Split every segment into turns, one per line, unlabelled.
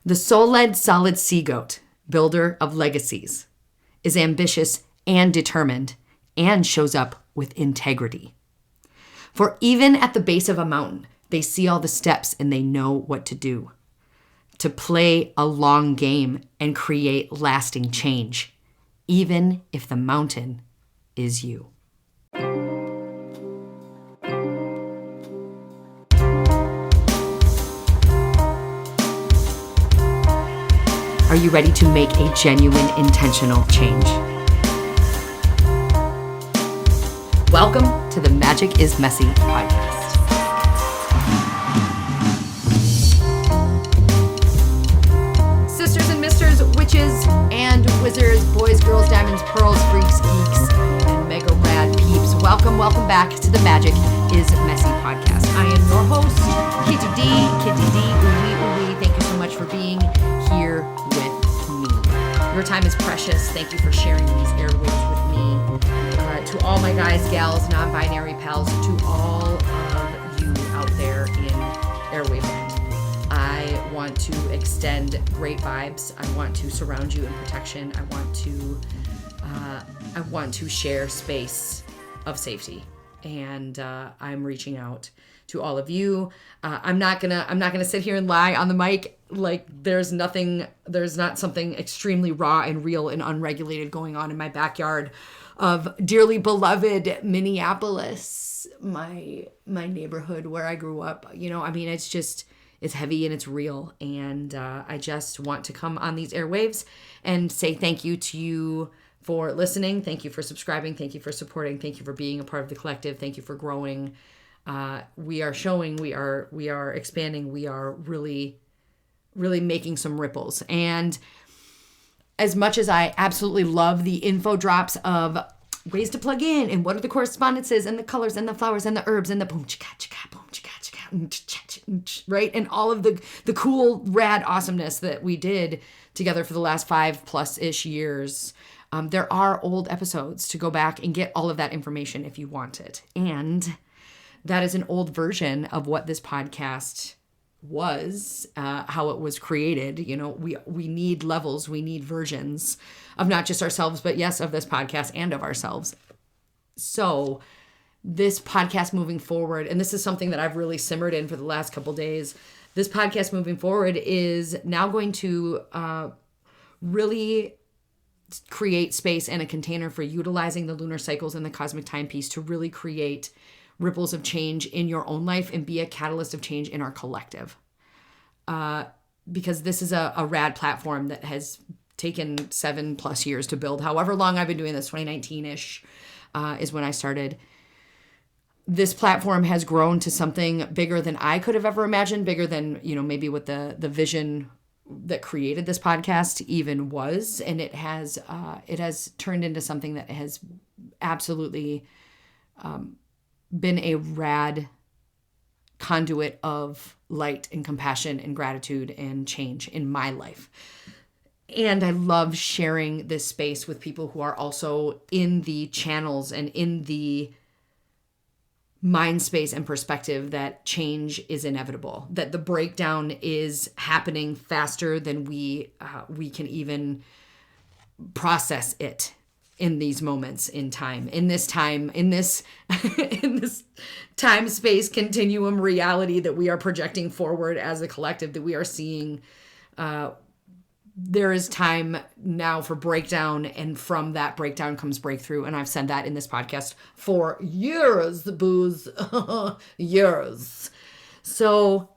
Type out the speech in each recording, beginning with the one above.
The soul-led solid Seagoat, builder of legacies, is ambitious and determined and shows up with integrity. For even at the base of a mountain, they see all the steps and they know what to do. To play a long game and create lasting change, even if the mountain is you. Are you ready to make a genuine, intentional change? Welcome to the Magic is Messy podcast. Sisters and misters, witches and wizards, boys, girls, diamonds, pearls, freaks, geeks, and mega rad peeps. Welcome back to the Magic is Messy podcast. I am your host, Kitty D. Ooey. Thank you so much for being here with me. Your time is precious. Thank you for sharing these airwaves with me. To all my guys, gals, non-binary pals, to all of you out there in airwave land, I want to extend great vibes. I want to surround you in protection. I want to share space of safety, and I'm reaching out to all of you. I'm not gonna sit here and lie on the mic like there's not something extremely raw and real and unregulated going on in my backyard of dearly beloved Minneapolis, my neighborhood where I grew up. It's heavy and it's real, and I just want to come on these airwaves and say thank you to you for listening. Thank you for subscribing. Thank you for supporting. Thank you for being a part of the collective. Thank you for growing. We are showing, we are expanding, we are really making some ripples. And as much as I absolutely love the info drops of ways to plug in and what are the correspondences and the colors and the flowers and the herbs and the boom chika chika boom chika chika, right? And all of the cool rad awesomeness that we did together for the last 5+ years. There are old episodes to go back and get all of that information if you want it. And that is an old version of what this podcast was, how it was created. We need levels, we need versions of not just ourselves, but yes, of this podcast and of ourselves. So this podcast moving forward, and this is something that I've really simmered in for the last couple days, this podcast moving forward is now going to really create space and a container for utilizing the lunar cycles and the cosmic timepiece to really create ripples of change in your own life and be a catalyst of change in our collective. Because this is a rad platform that has taken 7+ years to build. However long I've been doing this, 2019-ish is when I started. This platform has grown to something bigger than I could have ever imagined, bigger than, maybe what the vision that created this podcast even was. And it has turned into something that has absolutely been a rad conduit of light and compassion and gratitude and change in my life. And I love sharing this space with people who are also in the channels and in the mind space and perspective that change is inevitable, that the breakdown is happening faster than we can even process it in these moments in time, in this time space continuum reality that we are projecting forward as a collective, that we are seeing. There is time now for breakdown, and from that breakdown comes breakthrough. And I've said that in this podcast for years, booze, years. So,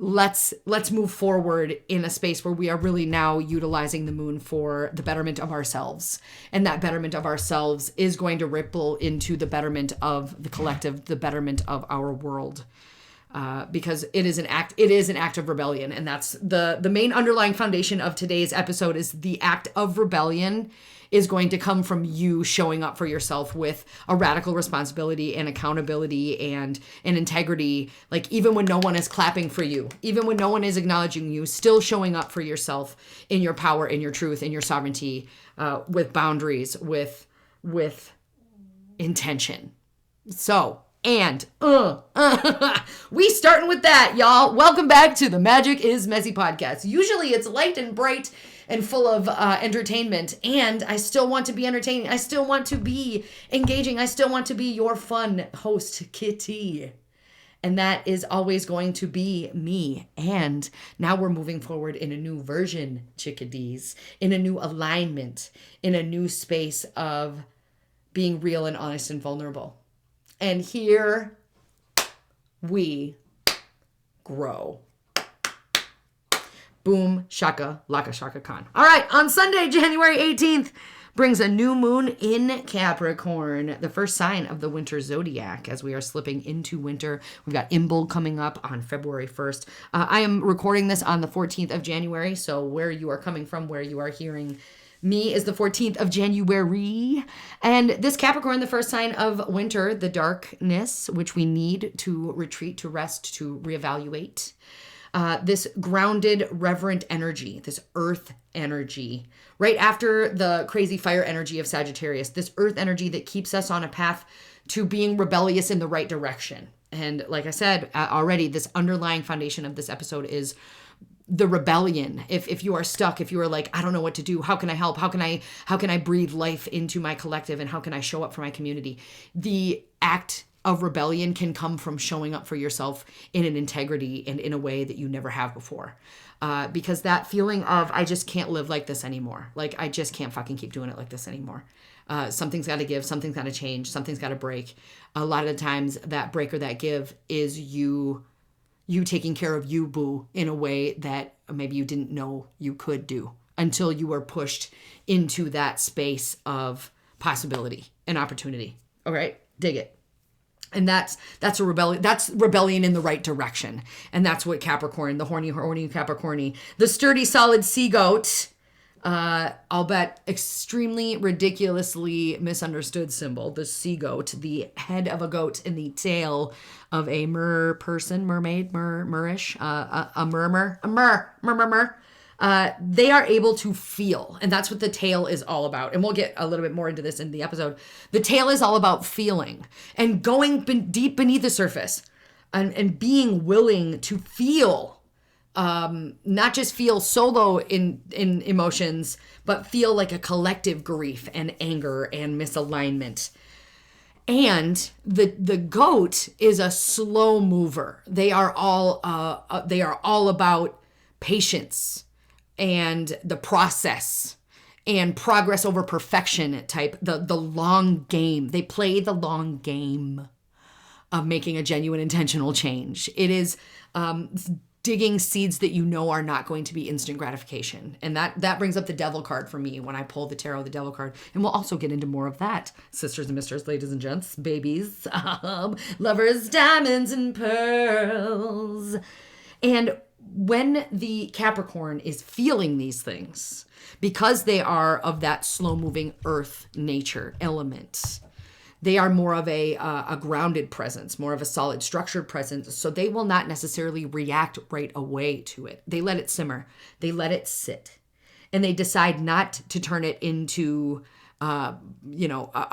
let's move forward in a space where we are really now utilizing the moon for the betterment of ourselves. And that betterment of ourselves is going to ripple into the betterment of the collective, the betterment of our world. Because it is an act of rebellion. And that's the main underlying foundation of today's episode is the act of rebellion is going to come from you showing up for yourself with a radical responsibility and accountability and integrity. Like even when no one is clapping for you, even when no one is acknowledging you, still showing up for yourself in your power, in your truth, in your sovereignty, with boundaries, with intention. So And we starting with that, y'all. Welcome back to the Magic is Messy podcast. Usually it's light and bright and full of entertainment, and I still want to be entertaining. I still want to be engaging. I still want to be your fun host, Kitty. And that is always going to be me. And now we're moving forward in a new version, chickadees, in a new alignment, in a new space of being real and honest and vulnerable. And here we grow. Boom, shaka, laka shaka khan. All right, on Sunday, January 18th, brings a new moon in Capricorn, the first sign of the winter zodiac as we are slipping into winter. We've got Imbolc coming up on February 1st. I am recording this on the 14th of January, so where you are coming from, where you are hearing me is the 14th of January. And this Capricorn, the first sign of winter, the darkness, which we need to retreat, to rest, to reevaluate. This grounded, reverent energy, this earth energy, right after the crazy fire energy of Sagittarius, this earth energy that keeps us on a path to being rebellious in the right direction. And like I said already, this underlying foundation of this episode is the rebellion. If you are stuck, if you are like, I don't know what to do, how can I help? How can I breathe life into my collective, and how can I show up for my community? The act of rebellion can come from showing up for yourself in an integrity and in a way that you never have before. Because that feeling of, I just can't live like this anymore. Like, I just can't fucking keep doing it like this anymore. Something's got to give, something's got to change, something's got to break. A lot of the times that break or that give is you taking care of you, boo, in a way that maybe you didn't know you could do until you were pushed into that space of possibility and opportunity. All right, dig it. And that's a rebellion. That's rebellion in the right direction. And that's what Capricorn, the horny Capricorny, the sturdy, solid Seagoat, I'll bet extremely ridiculously misunderstood symbol, the Seagoat, the head of a goat and the tail of a mermaid, murish, a murmur. They are able to feel, and that's what the tail is all about. And we'll get a little bit more into this in the episode. The tail is all about feeling and going deep beneath the surface and being willing to feel. Not just feel solo in emotions, but feel like a collective grief and anger and misalignment. And the goat is a slow mover. They are all about patience and the process and progress over perfection type, the long game. They play the long game of making a genuine intentional change. It is digging seeds that you know are not going to be instant gratification. And that brings up the devil card for me when I pull the tarot, the devil card. And we'll also get into more of that, sisters and misters, ladies and gents, babies, lovers, diamonds and pearls. And when the Capricorn is feeling these things, because they are of that slow-moving earth nature element, they are more of a grounded presence, more of a solid structured presence. So they will not necessarily react right away to it. They let it simmer. They let it sit. And they decide not to turn it into, a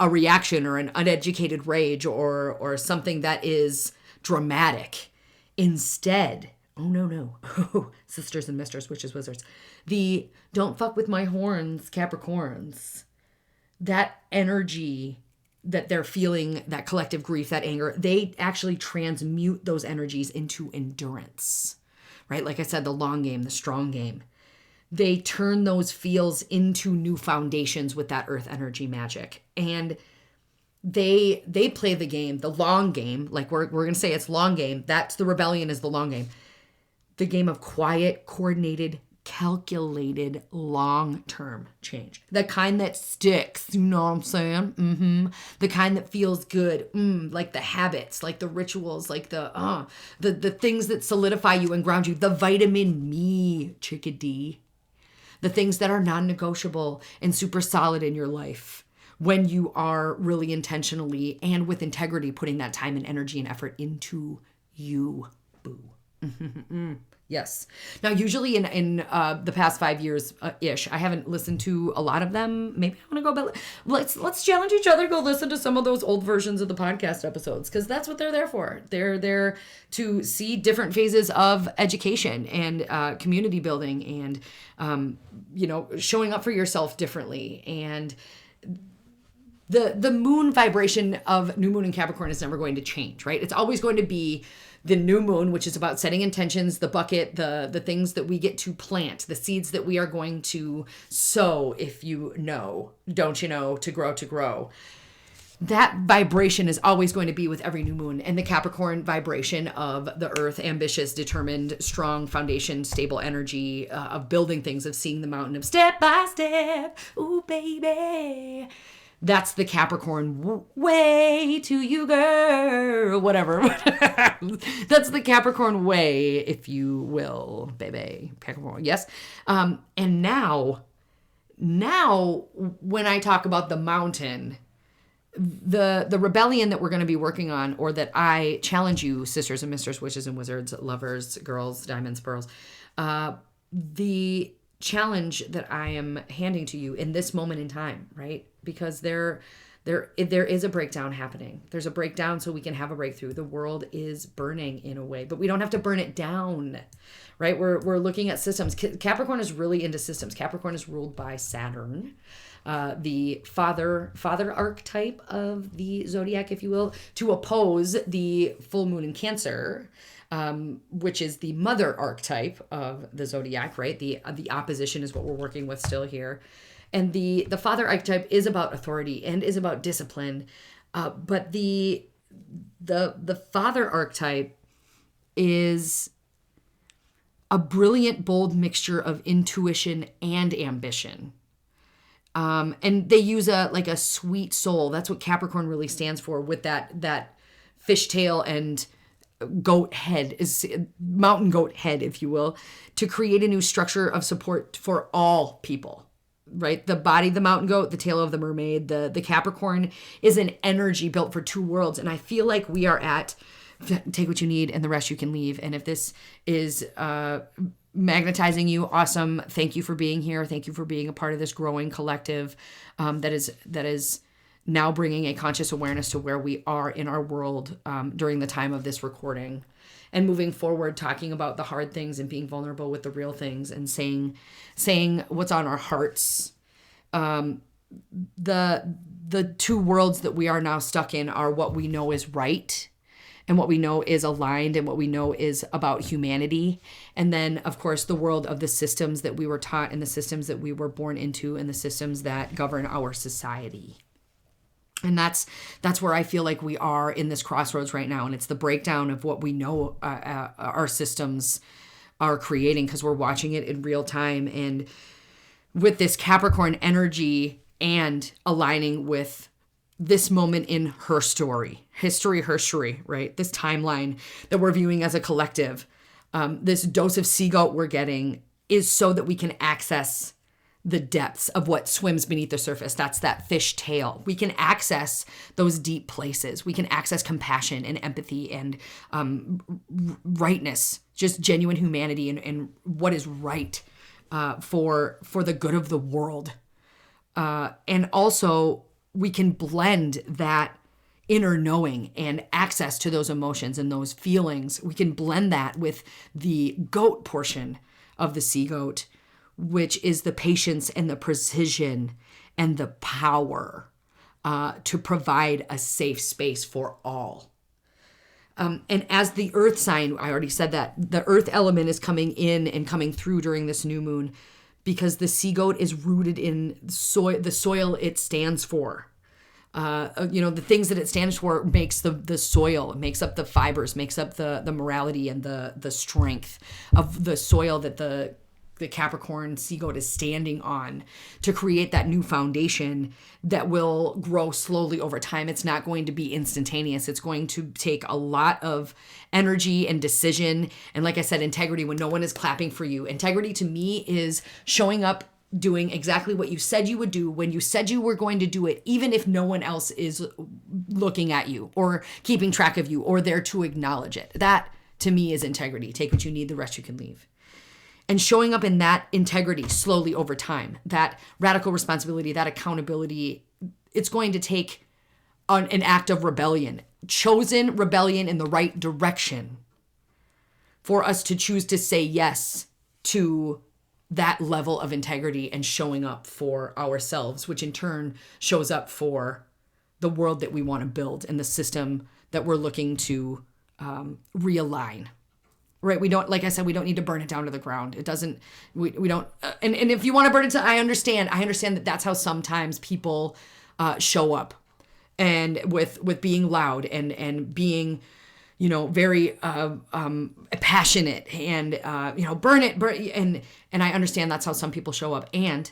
reaction or an uneducated rage or something that is dramatic. Instead, oh, no. Sisters and misters, witches, wizards. The don't fuck with my horns, Capricorns. That energy that they're feeling, that collective grief, that anger, they actually transmute those energies into endurance, right? Like I said, the long game, the strong game. They turn those feels into new foundations with that earth energy magic. And they play the game, the long game, like we're going to say it's long game. That's the rebellion is the long game. The game of quiet, coordinated, calculated, long-term change. The kind that sticks, you know what I'm saying? Mm-hmm. The kind that feels good, like the habits, like the rituals, like the things that solidify you and ground you. The vitamin me, chickadee. The things that are non-negotiable and super solid in your life when you are really intentionally and with integrity putting that time and energy and effort into you, boo. Yes. Now, usually in the past 5 years ish, I haven't listened to a lot of them. Maybe I want to go back. Let's challenge each other. Go listen to some of those old versions of the podcast episodes, because that's what they're there for. They're there to see different phases of education and community building, and showing up for yourself differently. And the moon vibration of new moon in Capricorn is never going to change, right? It's always going to be the new moon, which is about setting intentions, the bucket, the things that we get to plant, the seeds that we are going to sow, if you know, don't you know, to grow. That vibration is always going to be with every new moon. And the Capricorn vibration of the earth, ambitious, determined, strong foundation, stable energy of building things, of seeing the mountain of step by step. Ooh, baby. That's the Capricorn way to you, girl. Whatever. That's the Capricorn way, if you will, baby. Capricorn, yes. And now, when I talk about the mountain, the rebellion that we're going to be working on, or that I challenge you, sisters and misters, witches and wizards, lovers, girls, diamonds, pearls, the challenge that I am handing to you in this moment in time, right? Because there is a breakdown happening. There's a breakdown so we can have a breakthrough. The world is burning in a way, but we don't have to burn it down, right? We're looking at systems. Capricorn is really into systems. Capricorn is ruled by Saturn, the father archetype of the zodiac, if you will, to oppose the full moon in Cancer, which is the mother archetype of the zodiac, right? The opposition is what we're working with still here. And the father archetype is about authority and is about discipline. But the father archetype is a brilliant, bold mixture of intuition and ambition. And they use a sweet soul. That's what Capricorn really stands for, with that fishtail and goat head, is mountain goat head, if you will, to create a new structure of support for all people. Right? The body, the mountain goat, the tail of the mermaid, the Capricorn is an energy built for two worlds. And I feel like we are at take what you need and the rest you can leave. And if this is magnetizing you, awesome. Thank you for being here. Thank you for being a part of this growing collective that is now bringing a conscious awareness to where we are in our world during the time of this recording. And moving forward, talking about the hard things and being vulnerable with the real things, and saying what's on our hearts. The two worlds that we are now stuck in are what we know is right, and what we know is aligned, and what we know is about humanity. And then, of course, the world of the systems that we were taught, and the systems that we were born into, and the systems that govern our society. And that's where I feel like we are in this crossroads right now. And it's the breakdown of what we know our systems are creating, because we're watching it in real time. And with this Capricorn energy and aligning with this moment in her story, history, right? This timeline that we're viewing as a collective, this dose of Seagoat we're getting is so that we can access the depths of what swims beneath the surface. That's that fish tail. We can access those deep places. We can access compassion and empathy and rightness, just genuine humanity and what is right for the good of the world. And also we can blend that inner knowing and access to those emotions and those feelings. We can blend that with the goat portion of the Seagoat, which is the patience and the precision and the power to provide a safe space for all. And as the earth sign, I already said that, the earth element is coming in and coming through during this new moon, because the Seagoat is rooted in the soil it stands for. The things that it stands for makes the soil, makes up the fibers, makes up the morality and the strength of the soil that the Capricorn Seagoat is standing on, to create that new foundation that will grow slowly over time. It's not going to be instantaneous. It's going to take a lot of energy and decision. And like I said, integrity, when no one is clapping for you. Integrity to me is showing up, doing exactly what you said you would do when you said you were going to do it, even if no one else is looking at you or keeping track of you or there to acknowledge it. That to me is integrity. Take what you need, the rest you can leave. And showing up in that integrity slowly over time, that radical responsibility, that accountability, it's going to take an act of rebellion, chosen rebellion in the right direction for us to choose to say yes to that level of integrity and showing up for ourselves, which in turn shows up for the world that we want to build and the system that we're looking to realign. Right? We don't, like I said, we don't need to burn it down to the ground. It doesn't, we don't, and if you want to burn it to, I understand that that's how sometimes people show up, and with being loud and being, very passionate and, burn it, and I understand that's how some people show up, and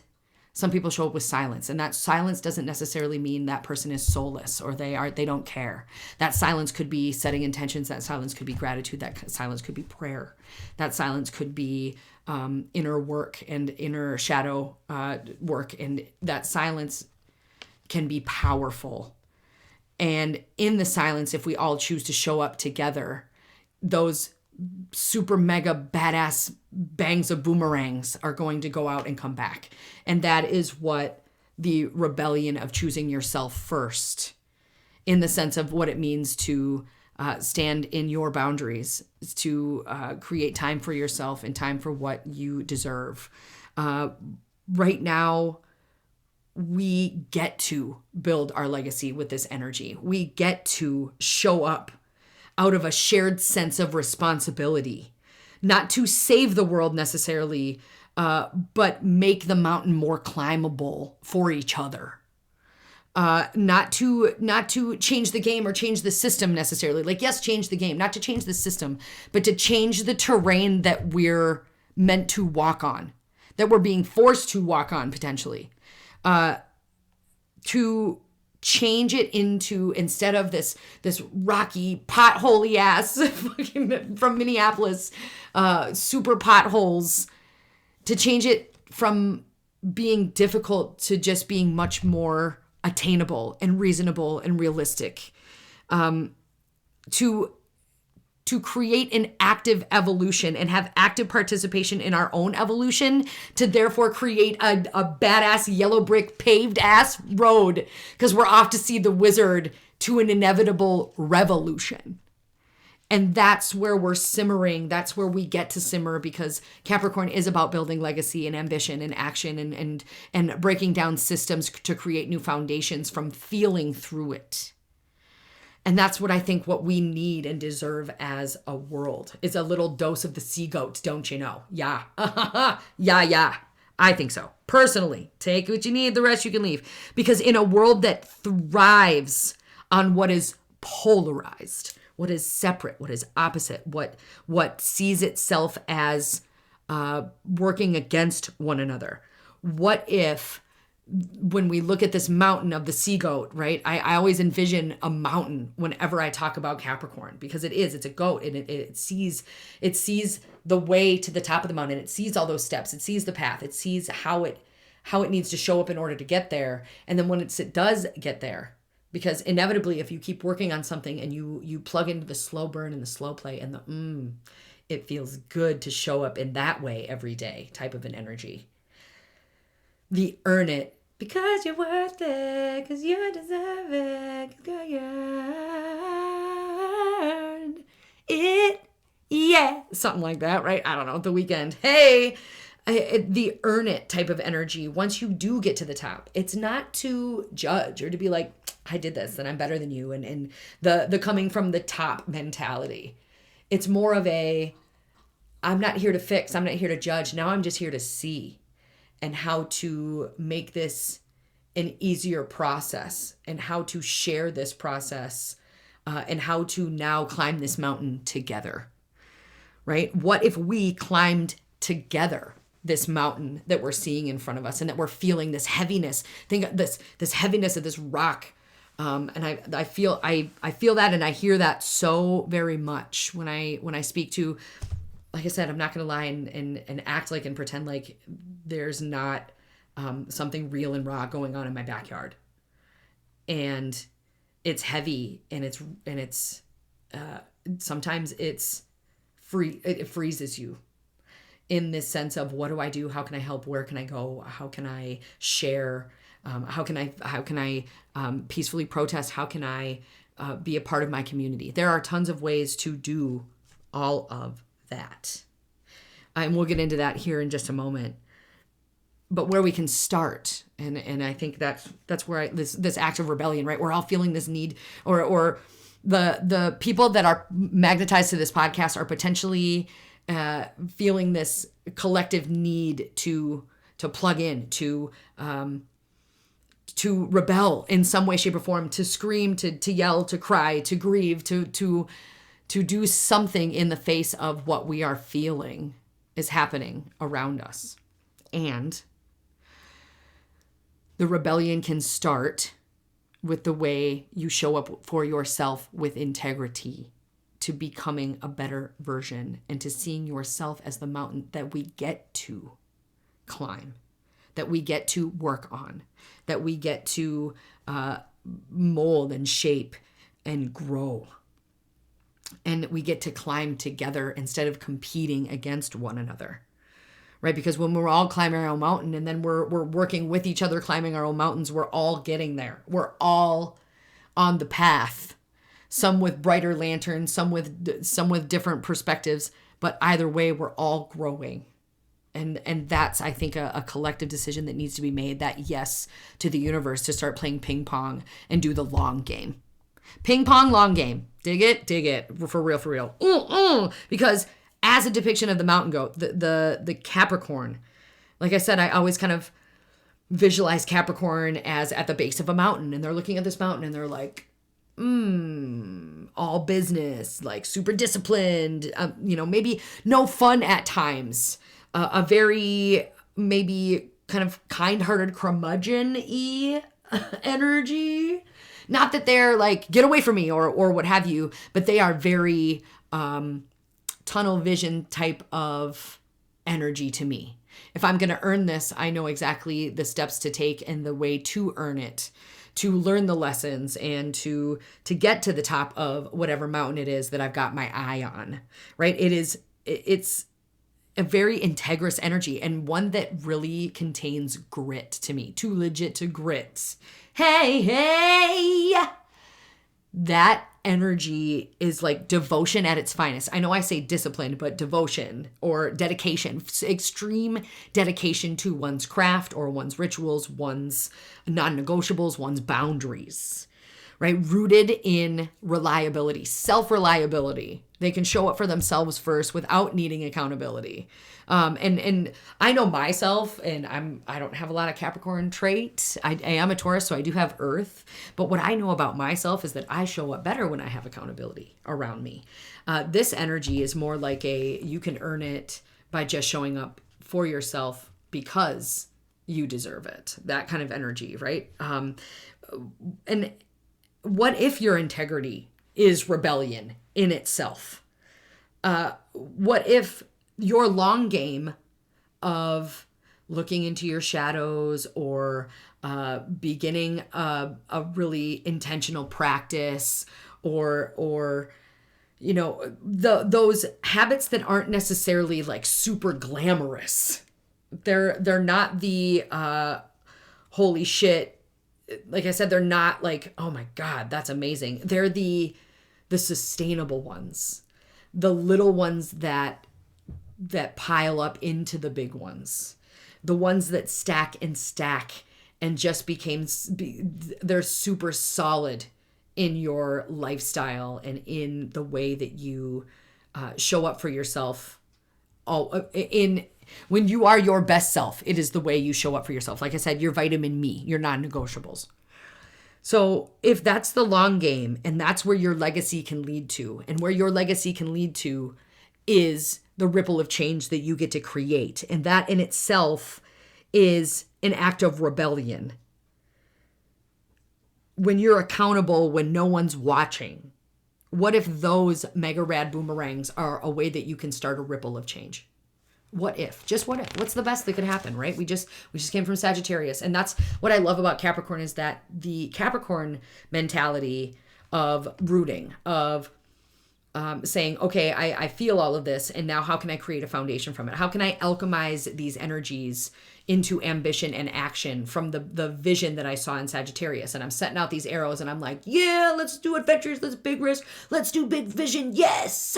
some people show up with silence, and that silence doesn't necessarily mean that person is soulless or they don't care. That silence could be setting intentions. That silence could be gratitude. That silence could be prayer. That silence could be inner work and inner shadow work, and that silence can be powerful. And in the silence, if we all choose to show up together, those super mega badass bangs of boomerangs are going to go out and come back. And that is what the rebellion of choosing yourself first, in the sense of what it means to stand in your boundaries, to create time for yourself and time for what you deserve. Right now, we get to build our legacy with this energy. We get to show up out of a shared sense of responsibility, not to save the world necessarily, but make the mountain more climbable for each other. Not to change the game or change the system necessarily. Like, yes, change the game, not to change the system, but to change the terrain that we're meant to walk on, that we're being forced to walk on potentially. To change it into, instead of this rocky potholey ass from Minneapolis, super potholes, to change it from being difficult to just being much more attainable and reasonable and realistic, to create an active evolution and have active participation in our own evolution, to therefore create a badass yellow brick paved ass road, because we're off to see the wizard to an inevitable revolution. And that's where we're simmering. That's where we get to simmer, because Capricorn is about building legacy and ambition and action and breaking down systems to create new foundations from feeling through it. And that's what I think what we need and deserve as a world is a little dose of the Seagoat, don't you know? Yeah. Yeah. I think so. Personally, take what you need, the rest you can leave. Because in a world that thrives on what is polarized, what is separate, what is opposite, what sees itself as working against one another. What if, when we look at this mountain of the Seagoat, right? I always envision a mountain whenever I talk about Capricorn, because it's a goat, and it sees the way to the top of the mountain. It sees all those steps. It sees the path. It sees how it needs to show up in order to get there. And then when it does get there, because inevitably, if you keep working on something and you plug into the slow burn and the slow play and the it feels good to show up in that way every day type of an energy. The earn it because you're worth it, because you deserve it, because you earned it. Yeah. Something like that, right? I don't know. The Weekend. Hey, the earn it type of energy. Once you do get to the top, it's not to judge or to be like, I did this and I'm better than you. And the coming from the top mentality. It's more of I'm not here to fix. I'm not here to judge. Now I'm just here to see. And how to make this an easier process, and how to share this process, and how to now climb this mountain together, right? What if we climbed together this mountain that we're seeing in front of us, and that we're feeling this heaviness? Think of this heaviness of this rock. And I feel that, and I hear that so very much when I speak to, like I said, I'm not going to lie and act like and pretend like there's not something real and raw going on in my backyard. And it's heavy, and it's sometimes it's it freezes you in this sense of, what do I do? How can I help? Where can I go? How can I share? How can I peacefully protest? How can I be a part of my community? There are tons of ways to do all of that. And we'll get into that here in just a moment. But where we can start, and I think that's where this act of rebellion, right? We're all feeling this need, or the people that are magnetized to this podcast are potentially feeling this collective need to plug in, to rebel in some way, shape, or form, to scream, to yell, to cry, to grieve, to do something in the face of what we are feeling is happening around us. And the rebellion can start with the way you show up for yourself with integrity, to becoming a better version, and to seeing yourself as the mountain that we get to climb, that we get to work on, that we get to mold and shape and grow. And we get to climb together instead of competing against one another, right? Because when we're all climbing our own mountain, and then we're working with each other, climbing our own mountains, we're all getting there. We're all on the path, some with brighter lanterns, some with different perspectives, but either way, we're all growing. And that's, I think, a collective decision that needs to be made, that yes to the universe, to start playing ping pong and do the long game. Ping pong, long game. Dig it. For real. Because as a depiction of the mountain goat, the Capricorn, like I said, I always kind of visualize Capricorn as at the base of a mountain, and they're looking at this mountain and they're like, all business, like super disciplined, maybe no fun at times, a very maybe kind of kind-hearted curmudgeon-y energy. Not that they're like, get away from me or what have you, but they are very tunnel vision type of energy to me. If I'm going to earn this, I know exactly the steps to take and the way to earn it, to learn the lessons, and to get to the top of whatever mountain it is that I've got my eye on, right? It's a very integrous energy, and one that really contains grit to me. Too legit to grit. Hey, that energy is like devotion at its finest. I know I say discipline, but devotion or dedication, extreme dedication to one's craft or one's rituals, one's non-negotiables, one's boundaries, right? Rooted in reliability, self-reliability. They can show up for themselves first without needing accountability. And I know myself, and I don't have a lot of Capricorn traits. I am a Taurus, so I do have Earth. But what I know about myself is that I show up better when I have accountability around me. This energy is more like you can earn it by just showing up for yourself because you deserve it. That kind of energy, right? And what if your integrity is rebellion in itself? What if your long game of looking into your shadows or beginning a really intentional practice or those habits that aren't necessarily like super glamorous, they're not the holy shit, like I said, they're not like, oh my God, that's amazing. They're the sustainable ones, the little ones that pile up into the big ones, the ones that stack and just they're super solid in your lifestyle and in the way that you show up for yourself. When you are your best self, it is the way you show up for yourself. Like I said, your vitamin me, your non-negotiables. So if that's the long game, and that's where your legacy can lead to, and where your legacy can lead to is the ripple of change that you get to create. And that in itself is an act of rebellion. When you're accountable, when no one's watching, what if those mega rad boomerangs are a way that you can start a ripple of change? What if? Just what if? What's the best that could happen, right? We just came from Sagittarius. And that's what I love about Capricorn, is that the Capricorn mentality of rooting, of saying, okay, I feel all of this, and now how can I create a foundation from it? How can I alchemize these energies into ambition and action from the vision that I saw in Sagittarius? And I'm setting out these arrows, and I'm like, yeah, let's do adventures, let's big risk, let's do big vision, yes!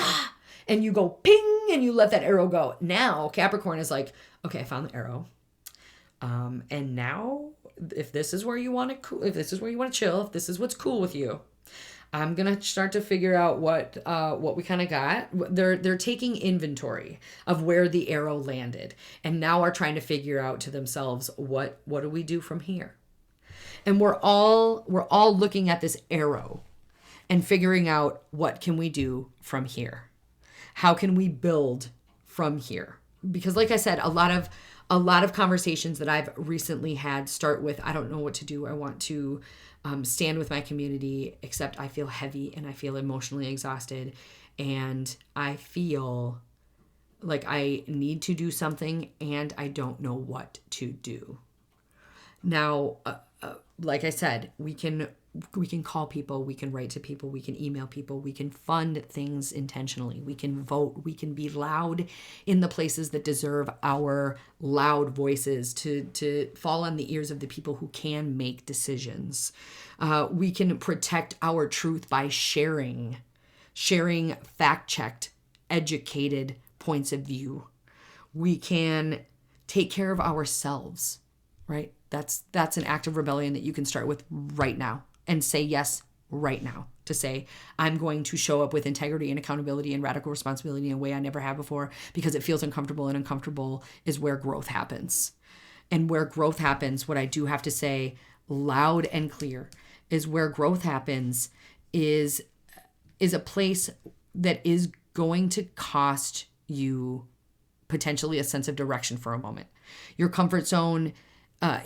And you go ping, and you let that arrow go. Now Capricorn is like, okay, I found the arrow. And now, if this is where you want to, if this is where you want to chill, if this is what's cool with you, I'm gonna start to figure out what we kind of got. They're taking inventory of where the arrow landed, and now are trying to figure out to themselves what do we do from here. And we're all looking at this arrow and figuring out what can we do from here. How can we build from here? Because, like I said, a lot of conversations that I've recently had start with, I don't know what to do. I want to stand with my community, except I feel heavy and I feel emotionally exhausted, and I feel like I need to do something and I don't know what to do. Now, like I said, we can call people, we can write to people, we can email people, we can fund things intentionally, we can vote, we can be loud in the places that deserve our loud voices to fall on the ears of the people who can make decisions. We can protect our truth by sharing fact-checked, educated points of view. We can take care of ourselves, right? That's an act of rebellion that you can start with right now and say yes right now. To say, I'm going to show up with integrity and accountability and radical responsibility in a way I never have before, because it feels uncomfortable, and uncomfortable is where growth happens. And where growth happens, what I do have to say loud and clear is where growth happens is a place that is going to cost you potentially a sense of direction for a moment. Your comfort zone,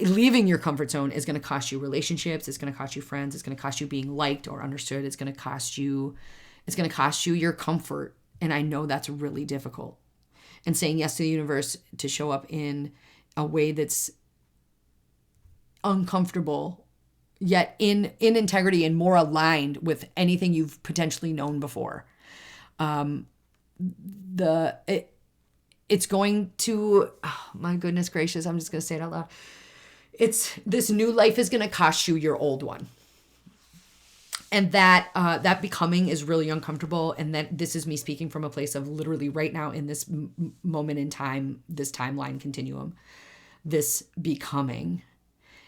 leaving your comfort zone is going to cost you relationships. It's going to cost you friends. It's going to cost you being liked or understood. It's going to cost you your comfort. And I know that's really difficult. And saying yes to the universe to show up in a way that's uncomfortable, yet in integrity and more aligned with anything you've potentially known before. It's going to, oh my goodness gracious, I'm just going to say it out loud. This new life is going to cost you your old one. And that becoming is really uncomfortable. And that this is me speaking from a place of literally right now in this moment in time, this timeline continuum, this becoming,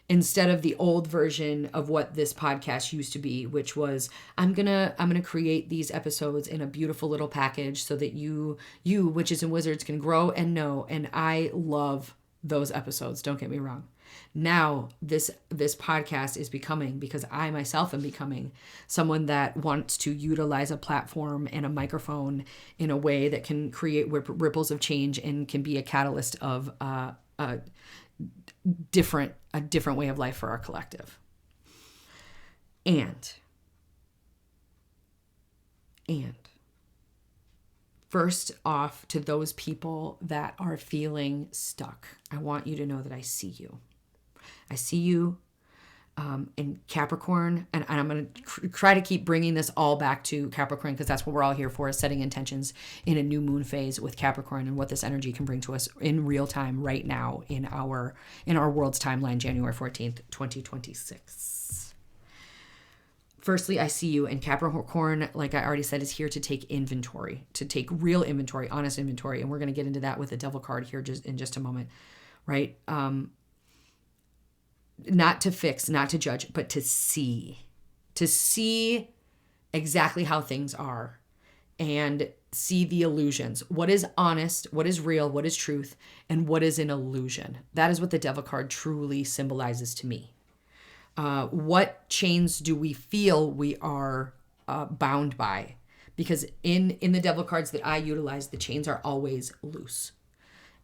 instead of the old version of what this podcast used to be, which was, I'm gonna create these episodes in a beautiful little package so that you witches and wizards can grow and know. And I love those episodes, don't get me wrong. Now this podcast is becoming, because I myself am becoming someone that wants to utilize a platform and a microphone in a way that can create ripples of change and can be a catalyst of a different way of life for our collective. And first off, to those people that are feeling stuck, I want you to know that I see you. I see you in Capricorn, and I'm going to try to keep bringing this all back to Capricorn, because that's what we're all here for, is setting intentions in a new moon phase with Capricorn and what this energy can bring to us in real time right now in our world's timeline, January 14th, 2026. Firstly, I see you, and Capricorn, like I already said, is here to take inventory, to take real inventory, honest inventory, and we're going to get into that with the Devil card here in just a moment, right? Not to fix, not to judge, but to see exactly how things are and see the illusions. What is honest, what is real, what is truth, and what is an illusion. That is what the Devil card truly symbolizes to me. What chains do we feel we are bound by? Because in the Devil cards that I utilize, the chains are always loose.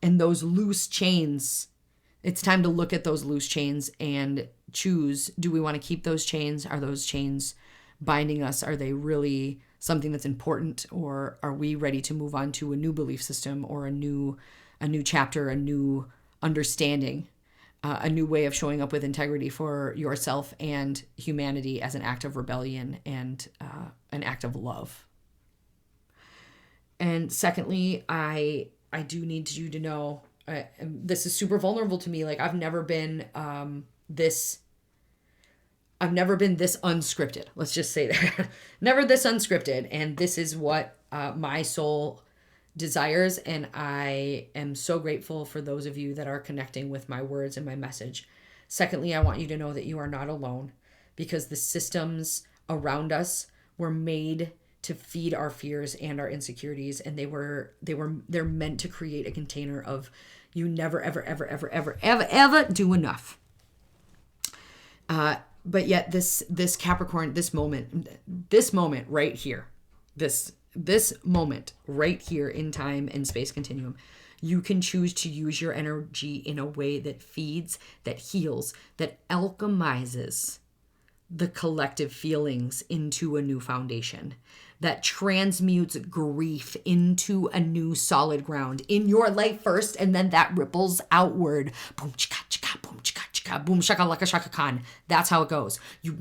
And those loose chains, it's time to look at those loose chains and choose, do we want to keep those chains? Are those chains binding us? Are they really something that's important? Or are we ready to move on to a new belief system or a new chapter, a new understanding, a new way of showing up with integrity for yourself and humanity as an act of rebellion and an act of love? And secondly, I do need you to know, this is super vulnerable to me. Like I've never been this unscripted. Let's just say that. Never this unscripted. And this is what my soul desires. And I am so grateful for those of you that are connecting with my words and my message. Secondly, I want you to know that you are not alone, because the systems around us were made to feed our fears and our insecurities, and they're meant to create a container of you never ever do enough. But yet this Capricorn, this moment right here, this moment right here in time and space continuum, you can choose to use your energy in a way that feeds, that heals, that alchemizes the collective feelings into a new foundation, that transmutes grief into a new solid ground in your life first, and then that ripples outward. Boom chika chika, boom chika chika, boom shaka laka shaka khan. That's how it goes. You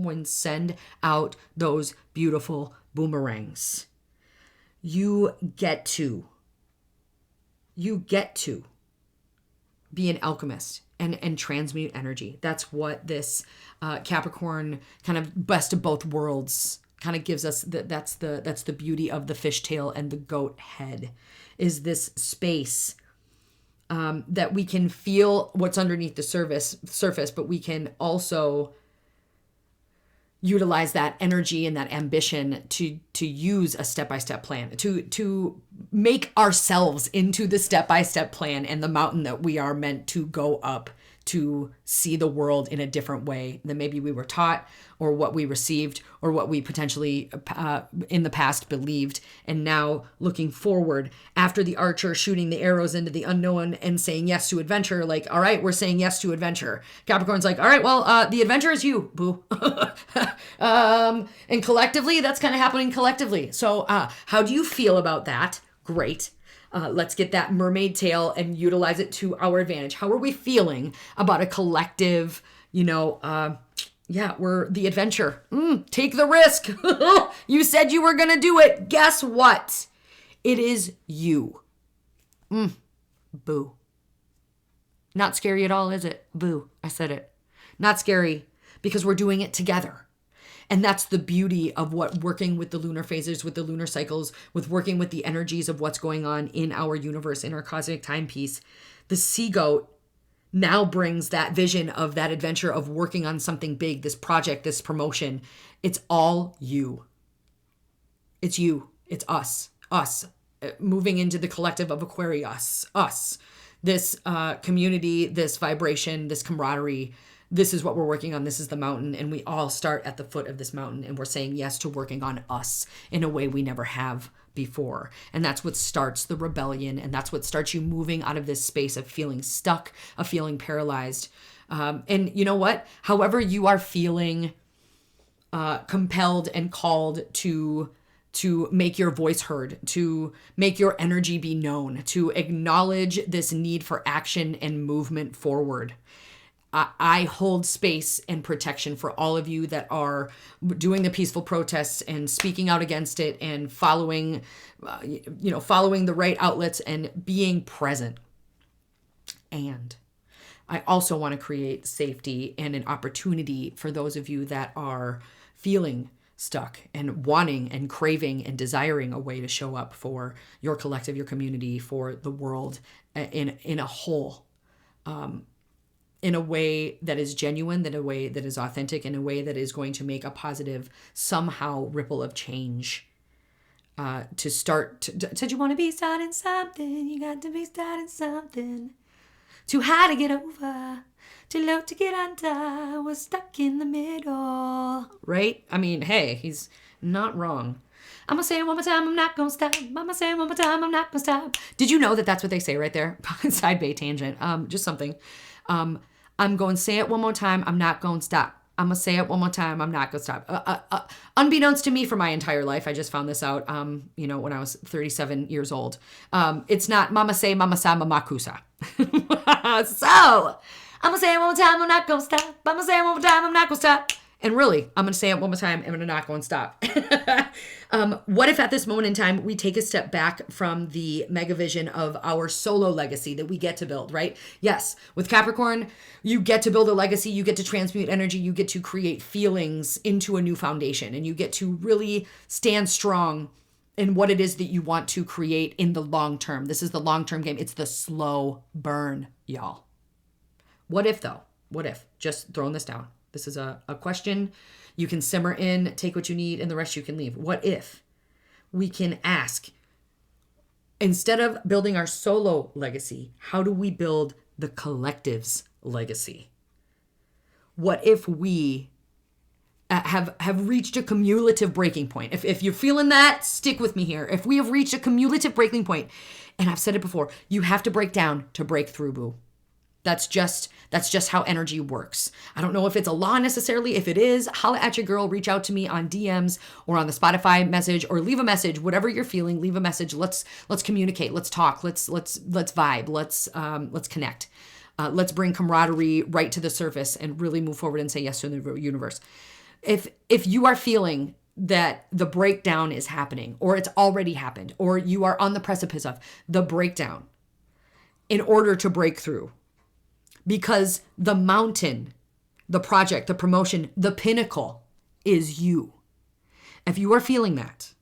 and send out those beautiful boomerangs. You get to be an alchemist and transmute energy. That's what this Capricorn kind of best of both worlds kind of gives us. That's the beauty of the fishtail and the goat head, is this space that we can feel what's underneath the surface, but we can also utilize that energy and that ambition to use a step-by-step plan, to make ourselves into the step-by-step plan and the mountain that we are meant to go up to see the world in a different way than maybe we were taught, or what we received, or what we potentially in the past believed. And now looking forward, after the archer shooting the arrows into the unknown and saying yes to adventure, like, all right, we're saying yes to adventure. Capricorn's like, all right, well, the adventure is you, boo. And collectively, that's kind of happening collectively. So how do you feel about that? Great. Let's get that mermaid tail and utilize it to our advantage. How are we feeling about a collective, we're the adventure. Take the risk. You said you were going to do it. Guess what? It is you. Boo. Not scary at all, is it? Boo. I said it. Not scary, because we're doing it together. And that's the beauty of what working with the lunar phases, with the lunar cycles, with working with the energies of what's going on in our universe, in our cosmic timepiece. The Seagoat now brings that vision of that adventure of working on something big, this project, this promotion. It's all you. It's you. It's us. Moving into the collective of Aquarius. Us. This community, this vibration, this camaraderie. This is what we're working on. This is the mountain. And we all start at the foot of this mountain. And we're saying yes to working on us in a way we never have before. And that's what starts the rebellion. And that's what starts you moving out of this space of feeling stuck, of feeling paralyzed. And you know what? However you are feeling compelled and called to make your voice heard, to make your energy be known, to acknowledge this need for action and movement forward. I hold space and protection for all of you that are doing the peaceful protests and speaking out against it and following the right outlets and being present. And I also want to create safety and an opportunity for those of you that are feeling stuck and wanting and craving and desiring a way to show up for your collective, your community, for the world in a whole. In a way that is genuine, in a way that is authentic, in a way that is going to make a positive, somehow, ripple of change. To start, said you want to be starting something, you got to be starting something. Too high to get over, too low to get under, we're stuck in the middle. Right? I mean, hey, he's not wrong. I'm going to say it one more time, I'm not going to stop. I'm going to say it one more time, I'm not going to stop. Did you know that that's what they say right there? Side bay tangent. Just something. I'm going to say it one more time. I'm not going to stop. I'm going to say it one more time. I'm not going to stop. Unbeknownst to me for my entire life, I just found this out, when I was 37 years old. It's not mama say, mama sa, mama kusa. So I'm going to say it one more time. I'm not going to stop. I'm going to say it one more time. I'm not going to stop. And really, I'm going to say it one more time. I'm going to not go and stop. What if at this moment in time, we take a step back from the mega vision of our solo legacy that we get to build, right? Yes, with Capricorn, you get to build a legacy. You get to transmute energy. You get to create feelings into a new foundation. And you get to really stand strong in what it is that you want to create in the long term. This is the long-term game. It's the slow burn, y'all. What if, though? What if? Just throwing this down. This is a question you can simmer in, take what you need, and the rest you can leave. What if we can ask, instead of building our solo legacy, how do we build the collective's legacy? What if we have reached a cumulative breaking point? If you're feeling that, stick with me here. If we have reached a cumulative breaking point, and I've said it before, you have to break down to break through, boo. That's just how energy works. I don't know if it's a law necessarily. If it is, holla at your girl, reach out to me on DMs or on the Spotify message, or leave a message, whatever you're feeling, leave a message. Let's communicate. Let's talk. Let's vibe. Let's connect. Let's bring camaraderie right to the surface and really move forward and say yes to the universe. If you are feeling that the breakdown is happening, or it's already happened, or you are on the precipice of the breakdown, in order to break through, because the mountain, the project, the promotion, the pinnacle is you. If you are feeling that,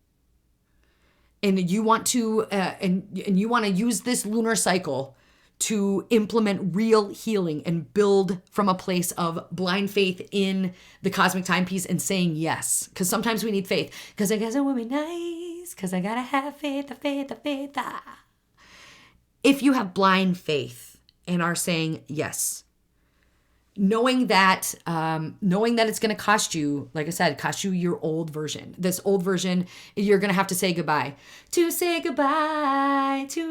and you want to, and you want to use this lunar cycle to implement real healing and build from a place of blind faith in the cosmic timepiece and saying yes, because sometimes we need faith. Because I guess it would be nice. Because I gotta have faith, the faith, the faith. If you have blind faith and are saying yes, knowing that it's going to cost you, like I said, cost you your old version. This old version, you're going to have to say goodbye to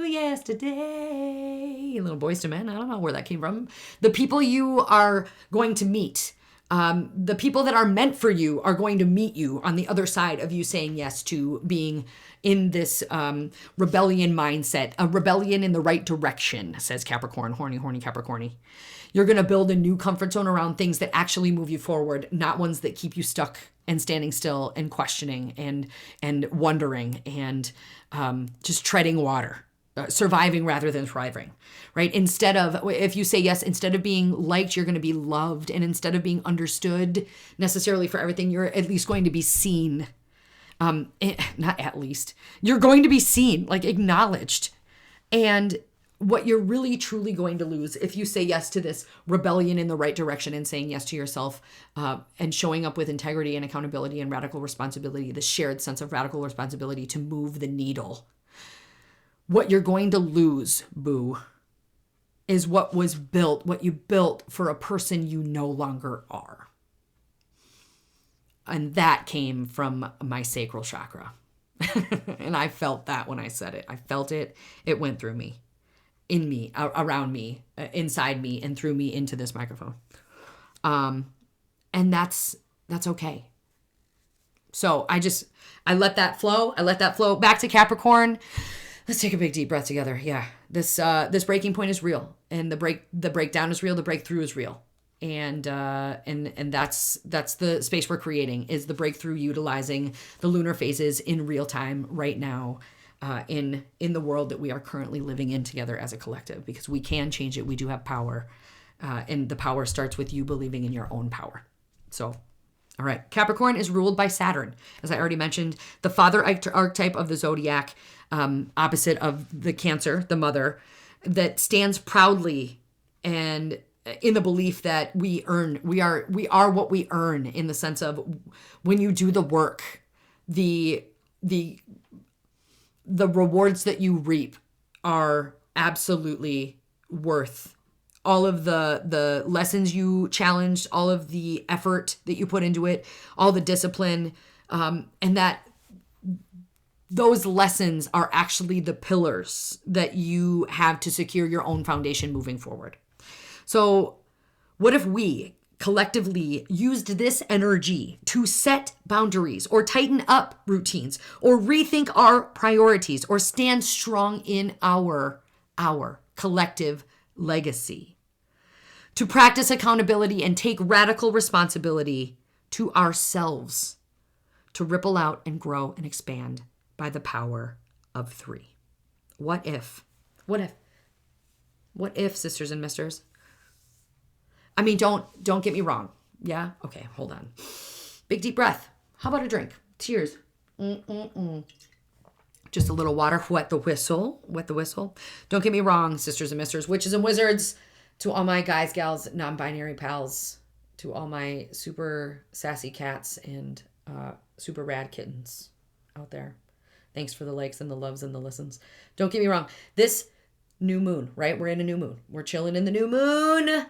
yesterday. Little Boys to Men, I don't know where that came from. The people you are going to meet, the people that are meant for you are going to meet you on the other side of you saying yes to being in this rebellion mindset, a rebellion in the right direction, says Capricorn, horny Capricorny. You're going to build a new comfort zone around things that actually move you forward, not ones that keep you stuck and standing still and questioning and wondering and just treading water, surviving rather than thriving, right? Instead of, if you say yes, instead of being liked, you're going to be loved. And instead of being understood necessarily for everything, you're at least going to be seen. Not at least, you're going to be seen, like acknowledged. And what you're really truly going to lose if you say yes to this rebellion in the right direction and saying yes to yourself, and showing up with integrity and accountability and radical responsibility, the shared sense of radical responsibility to move the needle. What you're going to lose, boo, is what you built for a person you no longer are. And that came from my sacral chakra. And I felt that when I said it. I felt it. It went through me, in me, around me, inside me, and through me into this microphone. And that's okay. So I let that flow. Back to Capricorn. Let's take a big deep breath together. Yeah. This breaking point is real. And the breakdown is real. The breakthrough is real. And that's the space we're creating, is the breakthrough, utilizing the lunar phases in real time right now, in the world that we are currently living in together as a collective, because we can change it. We do have power, and the power starts with you believing in your own power. So, all right. Capricorn is ruled by Saturn, as I already mentioned, the father archetype of the zodiac, opposite of the Cancer, the mother, that stands proudly and in the belief that we are what we earn, in the sense of when you do the work, the rewards that you reap are absolutely worth all of the lessons you challenged, all of the effort that you put into it, all the discipline, and that those lessons are actually the pillars that you have to secure your own foundation moving forward. So what if we collectively used this energy to set boundaries, or tighten up routines, or rethink our priorities, or stand strong in our collective legacy, to practice accountability and take radical responsibility to ourselves to ripple out and grow and expand by the power of 3. What if? What if? What if, sisters and misters? I mean, don't get me wrong. Yeah? Okay, hold on. Big deep breath. How about a drink? Cheers. Just a little water. Wet the whistle. Wet the whistle. Don't get me wrong, sisters and misters, witches and wizards, to all my guys, gals, non-binary pals, to all my super sassy cats and super rad kittens out there. Thanks for the likes and the loves and the listens. Don't get me wrong. This new moon, right? We're in a new moon. We're chilling in the new moon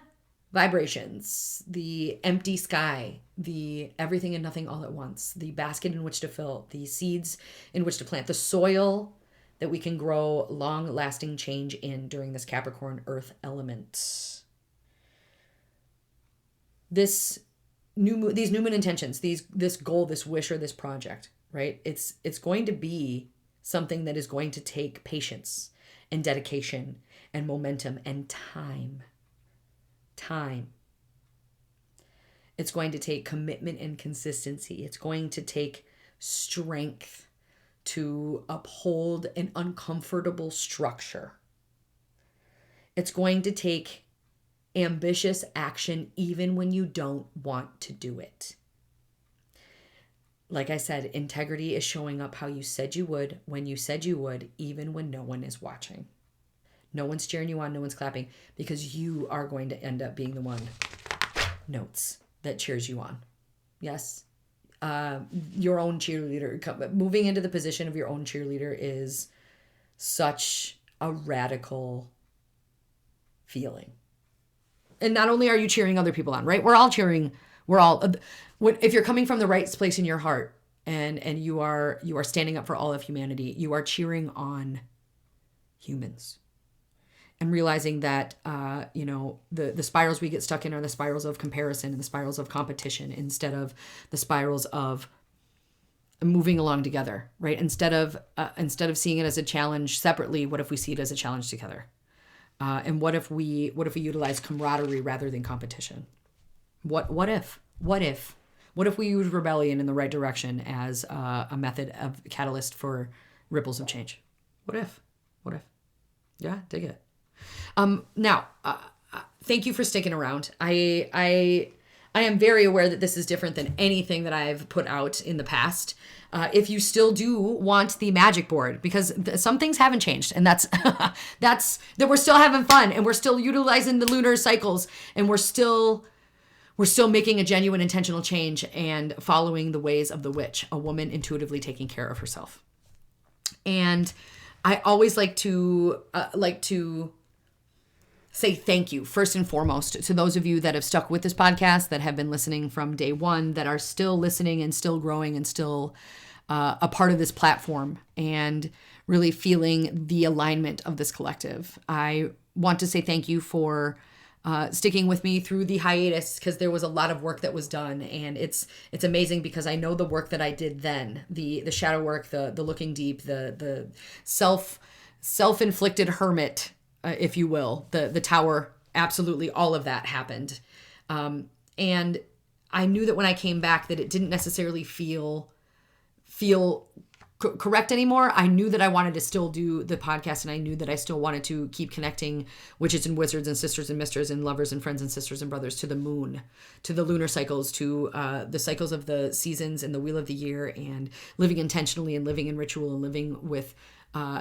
vibrations, the empty sky, the everything and nothing all at once, the basket in which to fill, the seeds in which to plant, the soil that we can grow long-lasting change in during this Capricorn earth element. These new moon intentions, this goal, this wish, or this project, right? It's going to be something that is going to take patience and dedication and momentum and time. It's going to take commitment and consistency. It's going to take strength to uphold an uncomfortable structure. It's going to take ambitious action even when you don't want to do it. Like I said, integrity is showing up how you said you would, when you said you would, even when no one is watching. No one's cheering you on, no one's clapping, because you are going to end up being the one notes that cheers you on. Yes? Your own cheerleader. Moving into the position of your own cheerleader is such a radical feeling. And not only are you cheering other people on, right? We're all cheering. If you're coming from the right place in your heart and you are standing up for all of humanity, you are cheering on humans. And realizing that, the spirals we get stuck in are the spirals of comparison and the spirals of competition instead of the spirals of moving along together, right? Instead of seeing it as a challenge separately, what if we see it as a challenge together? And what if we utilize camaraderie rather than competition? What if we use rebellion in the right direction as a method of catalyst for ripples of change? What if? Yeah, dig it. Now, thank you for sticking around. I am very aware that this is different than anything that I've put out in the past. If you still do want the magic board, because some things haven't changed, and that's that we're still having fun, and we're still utilizing the lunar cycles, and we're still making a genuine intentional change and following the ways of the witch, a woman intuitively taking care of herself. And I always like to say thank you, first and foremost, to those of you that have stuck with this podcast, that have been listening from day one, that are still listening and still growing and still a part of this platform and really feeling the alignment of this collective. I want to say thank you for sticking with me through the hiatus, because there was a lot of work that was done, and it's amazing because I know the work that I did then, the shadow work, the looking deep, the self-inflicted hermit, if you will, the tower, absolutely all of that happened. And I knew that when I came back that it didn't necessarily feel correct anymore. I knew that I wanted to still do the podcast, and I knew that I still wanted to keep connecting witches and wizards and sisters and misters and lovers and friends and sisters and brothers to the moon, to the lunar cycles, to the cycles of the seasons and the wheel of the year, and living intentionally and living in ritual and living with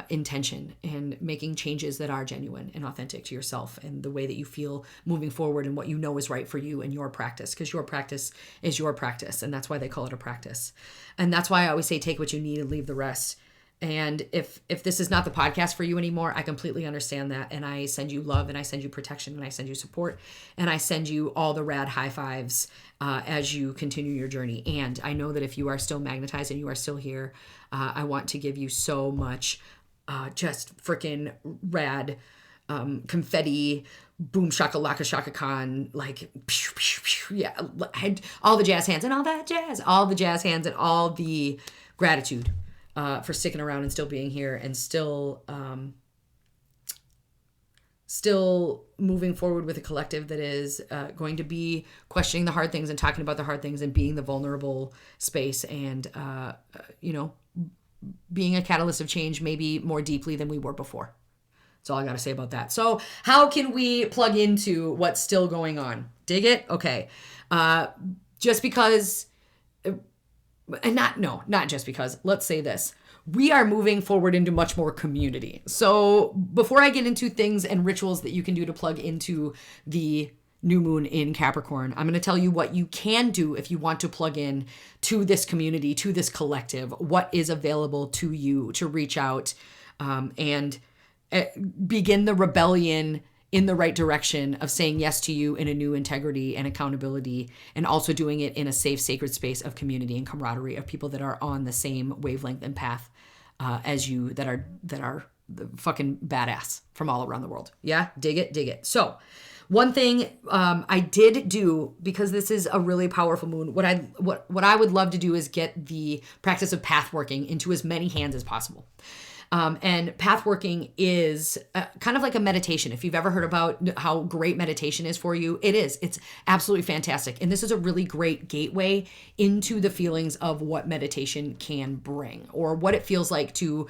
intention and making changes that are genuine and authentic to yourself and the way that you feel moving forward and what you know is right for you and your practice, because your practice is your practice, and that's why they call it a practice. And that's why I always say take what you need and leave the rest. And if this is not the podcast for you anymore, I completely understand that, and I send you love, and I send you protection, and I send you support, and I send you all the rad high fives as you continue your journey. And I know that if you are still magnetized and you are still here, I want to give you so much just freaking rad confetti, boom shakalaka shaka khan, like pew, pew, pew, yeah, all the jazz hands and all that jazz, all the jazz hands and all the gratitude for sticking around and still being here and still still moving forward with a collective that is going to be questioning the hard things and talking about the hard things and being the vulnerable space and, being a catalyst of change maybe more deeply than we were before. That's all I got to say about that. So how can we plug into what's still going on? Dig it? Okay. Just because, and not just because, let's say this. We are moving forward into much more community. So before I get into things and rituals that you can do to plug into the new moon in Capricorn, I'm going to tell you what you can do if you want to plug in to this community, to this collective, what is available to you to reach out and begin the rebellion in the right direction of saying yes to you in a new integrity and accountability, and also doing it in a safe, sacred space of community and camaraderie of people that are on the same wavelength and path as you, that are the fucking badass from all around the world. Yeah, dig it. So one thing I did do, because this is a really powerful moon, what I would love to do is get the practice of path working into as many hands as possible. And path working is kind of like a meditation. If you've ever heard about how great meditation is for you, it is. It's absolutely fantastic. And this is a really great gateway into the feelings of what meditation can bring, or what it feels like to,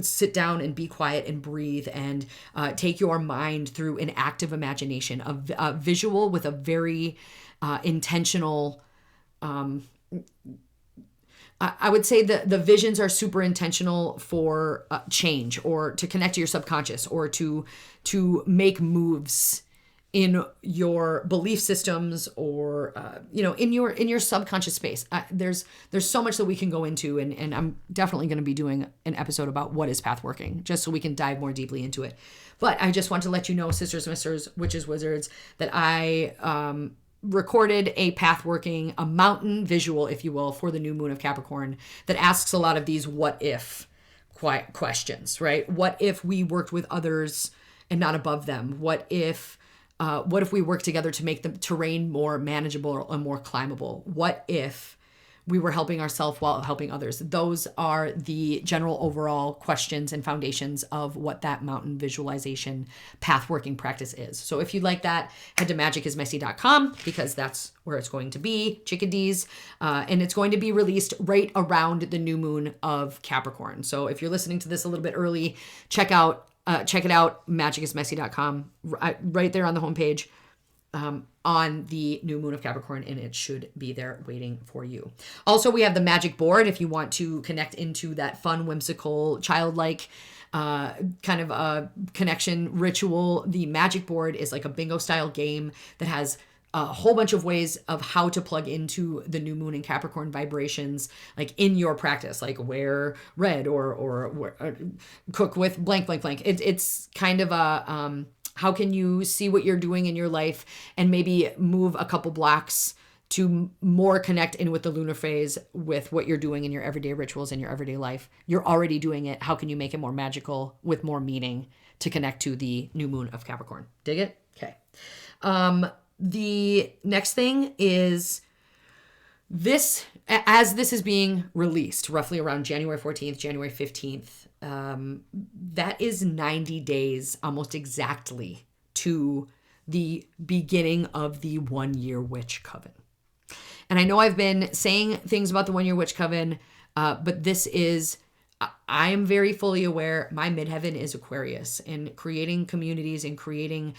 sit down and be quiet and breathe and take your mind through an active imagination, a visual with a very intentional I would say that the visions are super intentional for change, or to connect to your subconscious, or to make moves in your belief systems, or in your subconscious space. There's so much that we can go into, and I'm definitely going to be doing an episode about what is path working, just so we can dive more deeply into it. But I just want to let you know, sisters, misters, witches, wizards, that I recorded a path working, a mountain visual, if you will, for the new moon of Capricorn that asks a lot of these what if questions, right? What if we worked with others and not above them? What if we worked together to make the terrain more manageable and more climbable? What if we were helping ourselves while helping others? Those are the general overall questions and foundations of what that mountain visualization path working practice is. So if you'd like that, head to MagicisMessy.com, because that's where it's going to be, chickadees. And it's going to be released right around the new moon of Capricorn. So if you're listening to this a little bit early, check it out, MagicisMessy.com, right there on the homepage. On the new moon of Capricorn, and it should be there waiting for you. Also, we have the magic board if you want to connect into that fun, whimsical, childlike kind of a connection ritual. The magic board is like a bingo style game that has a whole bunch of ways of how to plug into the new moon and Capricorn vibrations, like in your practice, like wear red or cook with blank. It's kind of a how can you see what you're doing in your life and maybe move a couple blocks to more connect in with the lunar phase with what you're doing in your everyday rituals in your everyday life? You're already doing it. How can you make it more magical with more meaning to connect to the new moon of Capricorn? Dig it? Okay. The next thing is this, as this is being released roughly around January 14th, January 15th, that is 90 days almost exactly to the beginning of the 1 year witch coven. And I know I've been saying things about the 1 year witch coven, but this is, I am very fully aware my midheaven is Aquarius, and creating communities and creating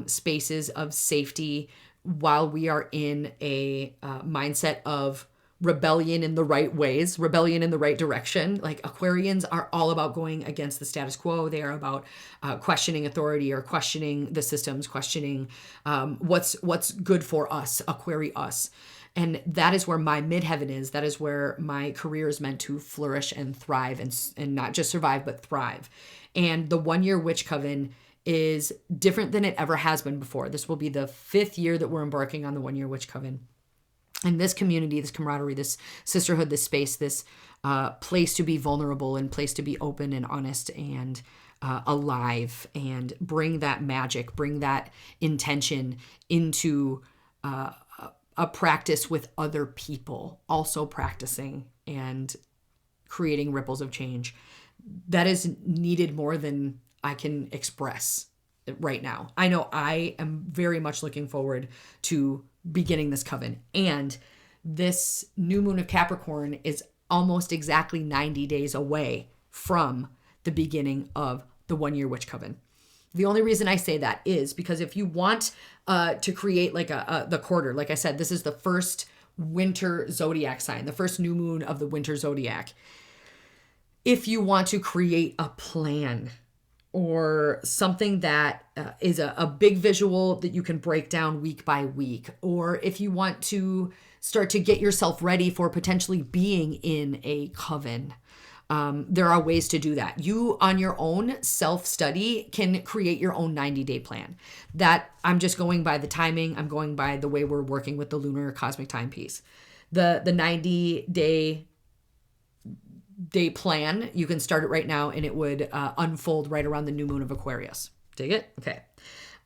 spaces of safety while we are in a mindset of rebellion in the right ways, rebellion in the right direction. Like Aquarians are all about going against the status quo. They are about questioning authority, or questioning the systems, questioning what's good for us, us. And that is where my midheaven is. That is where my career is meant to flourish and thrive, and not just survive, but thrive. And the 1 year witch coven is different than it ever has been before. This will be the 5th year that we're embarking on the 1 year witch coven. And this community, this camaraderie, this sisterhood, this space, this place to be vulnerable and place to be open and honest and alive, and bring that magic, bring that intention into a practice with other people also practicing and creating ripples of change. That is needed more than I can express. right now. I know I am very much looking forward to beginning this coven. And this new moon of Capricorn is almost exactly 90 days away from the beginning of the 1 year witch coven. The only reason I say that is because if you want to create like the quarter, like I said, this is the first winter zodiac sign, the first new moon of the winter zodiac. If you want to create a plan or something that is a big visual that you can break down week by week, or if you want to start to get yourself ready for potentially being in a coven, there are ways to do that. You, on your own self-study, can create your own 90-day plan. That I'm just going by the timing. I'm going by the way we're working with the lunar cosmic timepiece. The 90-day plan, you can start it right now, and it would unfold right around the new moon of Aquarius. Dig it? Okay.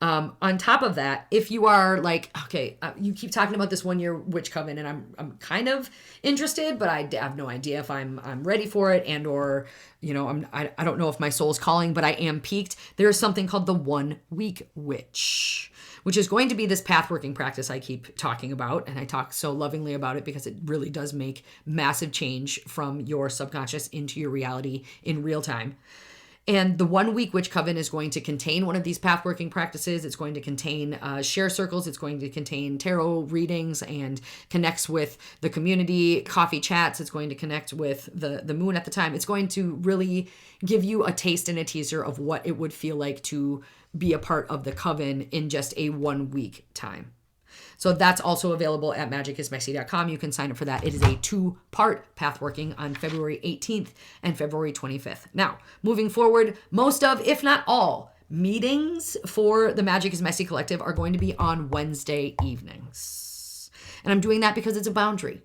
On top of that, if you are like, okay, you keep talking about this 1 year witch coven, and I'm kind of interested, but I have no idea if I'm ready for it, and or I don't know if my soul's calling, but I am peaked. There's something called the 1 week witch, which is going to be this pathworking practice I keep talking about, and I talk so lovingly about it because it really does make massive change from your subconscious into your reality in real time. And the 1 week witch coven is going to contain one of these pathworking practices. It's going to contain share circles. It's going to contain tarot readings and connects with the community, coffee chats. It's going to connect with the moon at the time. It's going to really give you a taste and a teaser of what it would feel like to be a part of the coven in just a 1 week time. So that's also available at MagicisMessy.com. You can sign up for that. It is a 2-part pathworking on February 18th and February 25th. Now, moving forward, most of, if not all, meetings for the Magic is Messy Collective are going to be on Wednesday evenings. And I'm doing that because it's a boundary.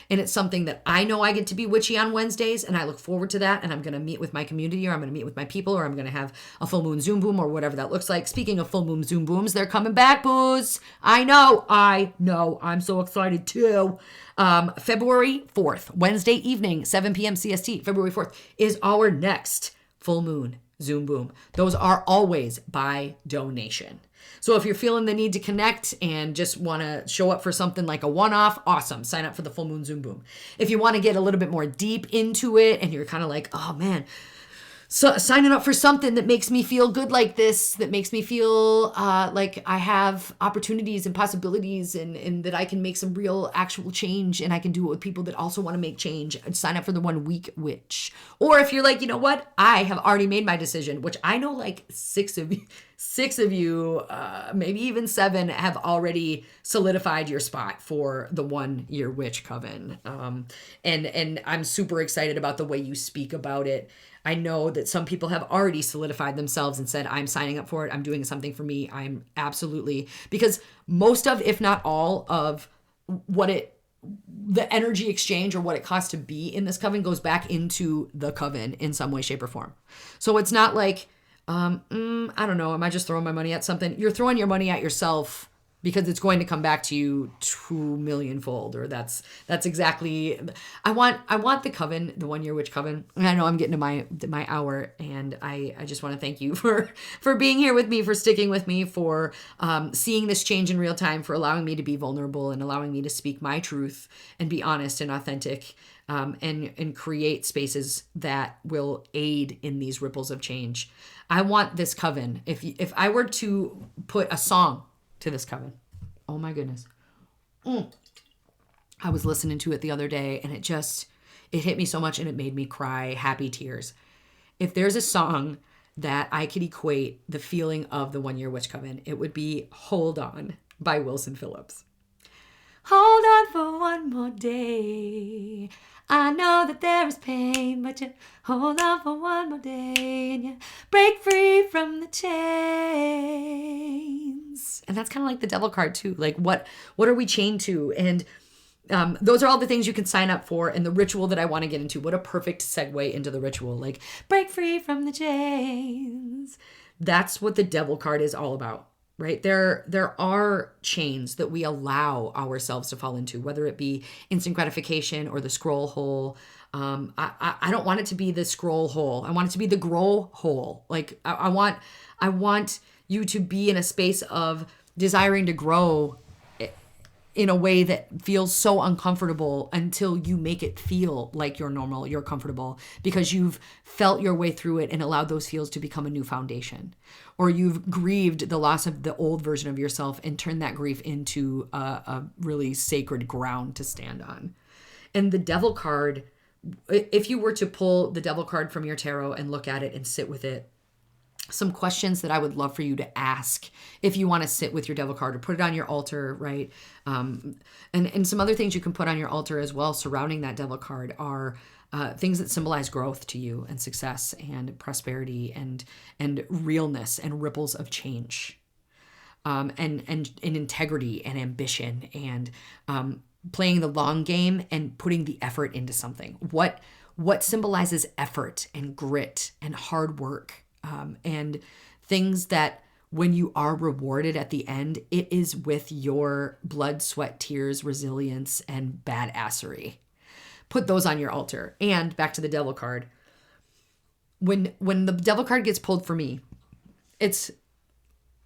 And it's something that I know I get to be witchy on Wednesdays, and I look forward to that. And I'm going to meet with my community, or I'm going to meet with my people, or I'm going to have a full moon Zoom boom, or whatever that looks like. Speaking of full moon Zoom booms, they're coming back, booze. I know. I'm so excited too. February 4th, Wednesday evening, 7 p.m. CST, February 4th is our next full moon Zoom boom. Those are always by donation. So if you're feeling the need to connect and just want to show up for something like a one-off, awesome. Sign up for the full moon Zoom boom. If you want to get a little bit more deep into it and you're kind of like, oh man, so signing up for something that makes me feel good like this, that makes me feel like I have opportunities and possibilities and that I can make some real actual change, and I can do it with people that also want to make change, sign up for the 1 week witch. Or if you're like, you know what, I have already made my decision, which I know like six of you, maybe even 7 have already solidified your spot for the 1 year witch coven. And I'm super excited about the way you speak about it. I know that some people have already solidified themselves and said, I'm signing up for it. I'm doing something for me. I'm absolutely, because most of, if not all of the energy exchange or what it costs to be in this coven goes back into the coven in some way, shape, or form. So it's not like, I don't know, am I just throwing my money at something? You're throwing your money at yourself because it's going to come back to you 2 million fold, or that's exactly, I want the coven, the 1 year witch coven. And I know I'm getting to my hour, and I just want to thank you for being here with me, for sticking with me, for seeing this change in real time, for allowing me to be vulnerable and allowing me to speak my truth and be honest and authentic, and create spaces that will aid in these ripples of change. I want this coven. If I were to put a song to this coven, oh my goodness. I was listening to it the other day, and it hit me so much, and it made me cry happy tears. If there's a song that I could equate the feeling of the 1 year witch coven, it would be Hold On by Wilson Phillips. Hold on for one more day. I know that there is pain, but you hold on for one more day and you break free from the chains. And that's kind of like the devil card too. Like what are we chained to? And those are all the things you can sign up for. And the ritual that I want to get into, what a perfect segue into the ritual. Like break free from the chains. That's what the devil card is all about. right? There are chains that we allow ourselves to fall into, whether it be instant gratification or the scroll hole. I don't want it to be the scroll hole. I want it to be the grow hole. Like I want you to be in a space of desiring to grow in a way that feels so uncomfortable until you make it feel like you're normal, you're comfortable, because you've felt your way through it and allowed those feels to become a new foundation. Or you've grieved the loss of the old version of yourself and turned that grief into a really sacred ground to stand on. And the Devil card, if you were to pull the Devil card from your tarot and look at it and sit with it, some questions that I would love for you to ask if you want to sit with your Devil card or put it on your altar, right? And some other things you can put on your altar as well surrounding that Devil card are things that symbolize growth to you and success and prosperity and realness and ripples of change, and integrity and ambition and playing the long game and putting the effort into something. What symbolizes effort and grit and hard work, and things that when you are rewarded at the end, it is with your blood, sweat, tears, resilience, and badassery. Put those on your altar. And back to the Devil card. When the Devil card gets pulled for me, it's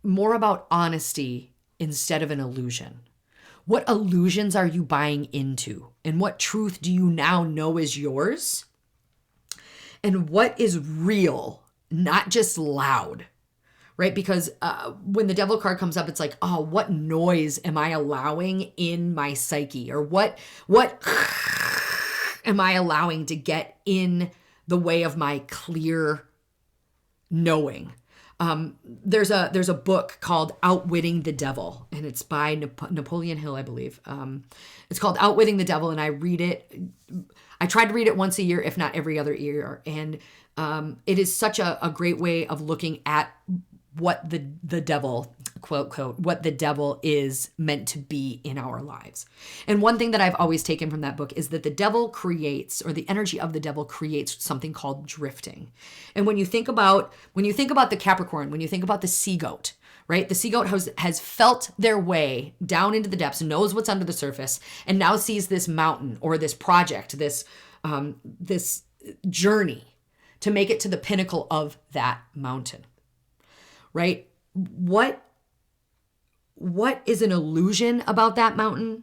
more about honesty instead of an illusion. What illusions are you buying into? And what truth do you now know is yours? And what is real, not just loud, right? Because when the Devil card comes up, it's like, oh, what noise am I allowing in my psyche? Or what am I allowing to get in the way of my clear knowing? There's a book called Outwitting the Devil, and it's by Napoleon Hill, I believe. It's called Outwitting the Devil, and I read it. I try to read it once a year, if not every other year. And it is such a great way of looking at what the devil, quote, quote, what the devil is meant to be in our lives. And one thing that I've always taken from that book is that the devil creates, or the energy of the devil creates something called drifting. And when you think about the Capricorn, when you think about the Seagoat, right? The Seagoat has felt their way down into the depths, knows what's under the surface, and now sees this mountain or this project, this journey to make it to the pinnacle of that mountain, right? What is an illusion about that mountain?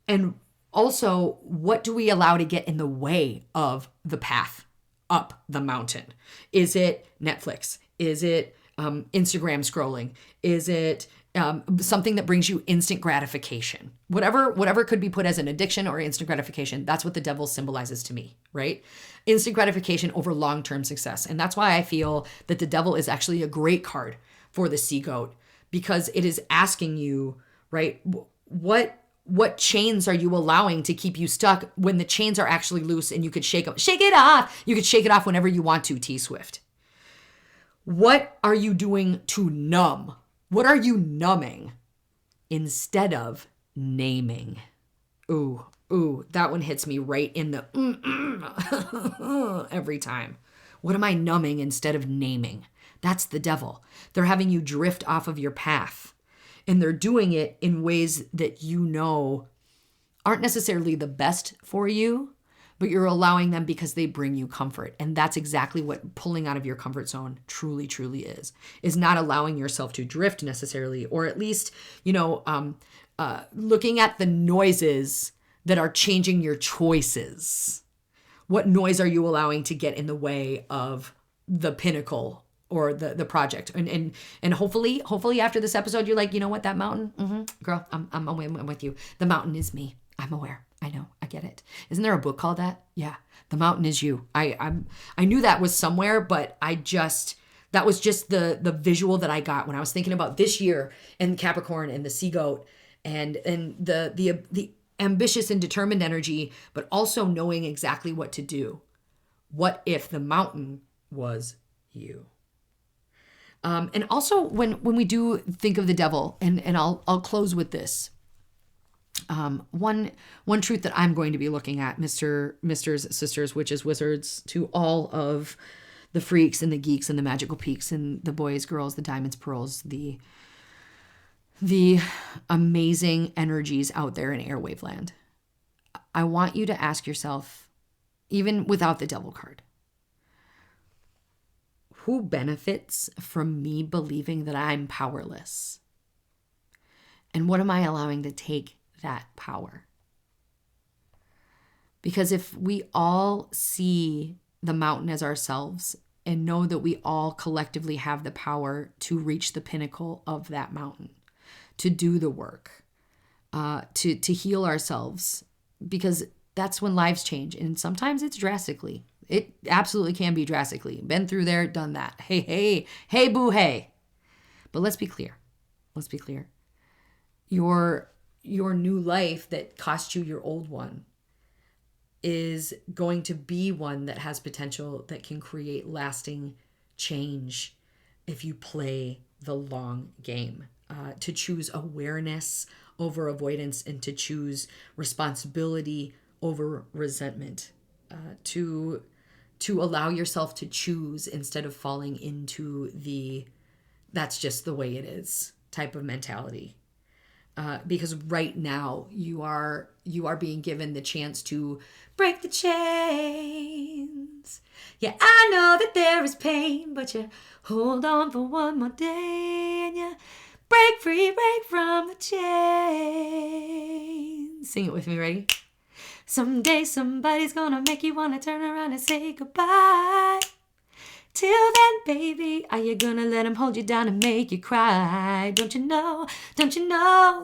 And also, what do we allow to get in the way of the path up the mountain? Is it Netflix? Is it Instagram scrolling? Is it something that brings you instant gratification? Whatever could be put as an addiction or instant gratification, that's what the devil symbolizes to me, right? Instant gratification over long-term success. And that's why I feel that the devil is actually a great card for the Seagoat, because it is asking you, right, what chains are you allowing to keep you stuck when the chains are actually loose and you could shake it off. You could shake it off whenever you want to, T Swift. What are you doing to numb? What are you numbing instead of naming? Ooh, that one hits me right in the every time. What am I numbing instead of naming? That's the devil. They're having you drift off of your path. And they're doing it in ways that you know aren't necessarily the best for you, but you're allowing them because they bring you comfort. And that's exactly what pulling out of your comfort zone truly, truly is not allowing yourself to drift necessarily, or at least, looking at the noises that are changing your choices. What noise are you allowing to get in the way of the pinnacle or the project? And hopefully after this episode, you're like, you know what, that mountain, girl, I'm with you. The mountain is me. I'm aware. I know. I get it. Isn't there a book called that? Yeah. The mountain is you. I knew that was somewhere, but that was just the visual that I got when I was thinking about this year and Capricorn and the Seagoat and the ambitious and determined energy, but also knowing exactly what to do. What if the mountain was you? And also when we do think of the devil, and I'll close with this. One truth that I'm going to be looking at, misters, sisters, witches, wizards, to all of the freaks and the geeks and the magical peaks and the boys, girls, the diamonds, pearls, the the amazing energies out there in airwave land, I want you to ask yourself, even without the devil card, who benefits from me believing that I'm powerless? And what am I allowing to take that power? Because if we all see the mountain as ourselves and know that we all collectively have the power to reach the pinnacle of that mountain, to do the work, to heal ourselves, because that's when lives change. And sometimes it's drastically. It absolutely can be drastically. Been through there, done that. Hey, boo, hey. But let's be clear. Let's be clear. Your new life that cost you your old one is going to be one that has potential, that can create lasting change if you play the long game. To choose awareness over avoidance, and to choose responsibility over resentment. To allow yourself to choose instead of falling into the that's just the way it is type of mentality. Because right now you are being given the chance to break the chains. Yeah, I know that there is pain, but you hold on for one more day and you break free, break from the chains. Sing it with me, ready? Someday somebody's gonna make you wanna turn around and say goodbye. Till then, baby, are you gonna let him hold you down and make you cry? Don't you know,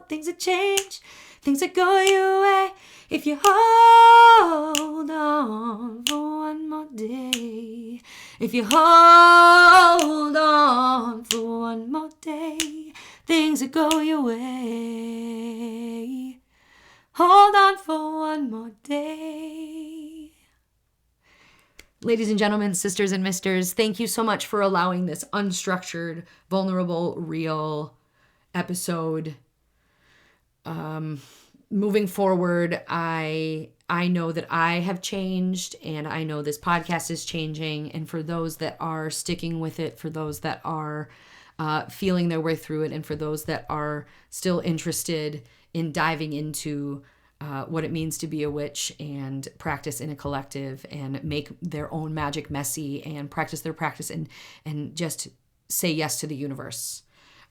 things will change, things will go your way if you hold on for one more day. If you hold on for one more day, things will go your way. Hold on for one more day. Ladies and gentlemen, sisters and misters, thank you so much for allowing this unstructured, vulnerable, real episode. Moving forward, I know that I have changed, and I know this podcast is changing. And for those that are sticking with it, for those that are feeling their way through it, and for those that are still interested in diving into what it means to be a witch and practice in a collective and make their own magic messy and practice their practice and just say yes to the universe.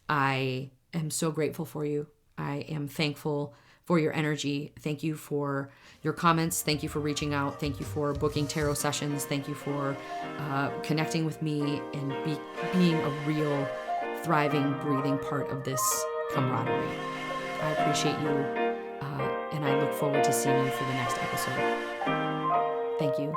I am so grateful for you. I am thankful for your energy. Thank you for your comments. Thank you for reaching out. Thank you for booking tarot sessions. Thank you for connecting with me and being a real, thriving, breathing part of this camaraderie. I appreciate you. And I look forward to seeing you for the next episode. Thank you.